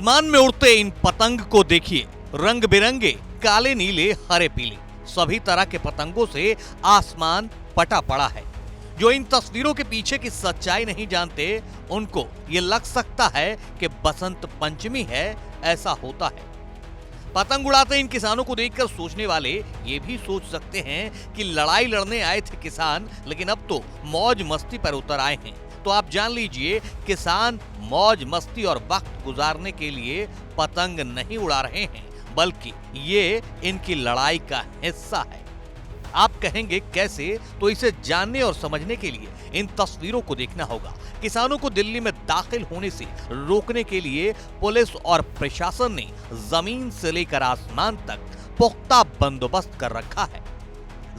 आसमान में उड़ते इन पतंग को देखिए, रंग बिरंगे, काले नीले हरे पीले, सभी तरह के पतंगों से आसमान पटा पड़ा है। जो इन तस्वीरों के पीछे की सच्चाई नहीं जानते, उनको ये लग सकता है कि बसंत पंचमी है, ऐसा होता है। पतंग उड़ाते इन किसानों को देखकर सोचने वाले ये भी सोच सकते हैं कि लड़ाई लड़ने आए थे किसान, लेकिन अब तो मौज मस्ती पर उतर आए हैं। तो आप जान लीजिए, किसान मौज मस्ती और वक्त गुजारने के लिए पतंग नहीं उड़ा रहे हैं, बल्कि ये इनकी लड़ाई का हिस्सा है। आप कहेंगे कैसे? तो इसे जानने और समझने के लिए इन तस्वीरों को देखना होगा। किसानों को दिल्ली में दाखिल होने से रोकने के लिए पुलिस और प्रशासन ने जमीन से लेकर आसमान तक पुख्ता बंदोबस्त कर रखा है।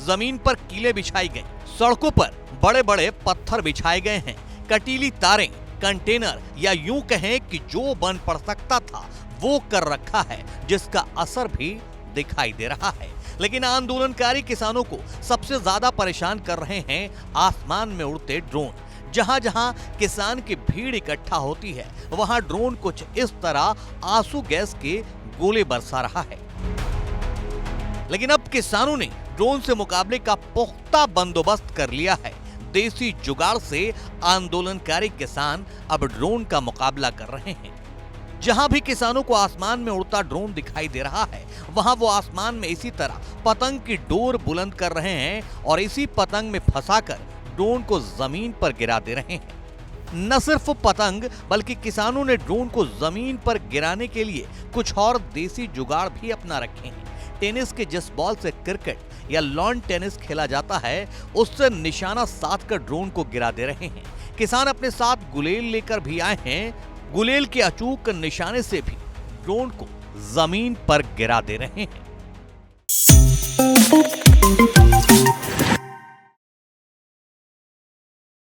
जमीन पर कीले बिछाई गई, सड़कों पर बड़े बड़े पत्थर बिछाए गए हैं, कटीली तारें, कंटेनर या यूं कहें कि जो बन पड़ सकता था वो कर रखा है, जिसका असर भी दिखाई दे रहा है। लेकिन आंदोलनकारी किसानों को सबसे ज्यादा परेशान कर रहे हैं आसमान में उड़ते ड्रोन। जहां जहां किसान की भीड़ इकट्ठा होती है, वहां ड्रोन कुछ इस तरह आंसू गैस के गोले बरसा रहा है। लेकिन अब किसानों ने ड्रोन से मुकाबले का पुख्ता बंदोबस्त कर लिया है। देसी जुगाड़ से आंदोलनकारी किसान अब ड्रोन का मुकाबला कर रहे हैं। जहां भी किसानों को आसमान में उड़ता ड्रोन दिखाई दे रहा है, वहां वो आसमान में इसी तरह पतंग की डोर बुलंद कर रहे हैं और इसी पतंग में फंसाकर ड्रोन को जमीन पर गिरा दे रहे हैं। न सिर्फ पतंग, बल्कि किसानों ने ड्रोन को जमीन पर गिराने के लिए कुछ और देसी जुगाड़ भी अपना रखे हैं। टेनिस के जिस बॉल से क्रिकेट या लॉन टेनिस खेला जाता है, उससे निशाना साध कर ड्रोन को गिरा दे रहे हैं। किसान अपने साथ गुलेल लेकर भी आए हैं। गुलेल के अचूक निशाने से भी ड्रोन को जमीन पर गिरा दे रहे हैं।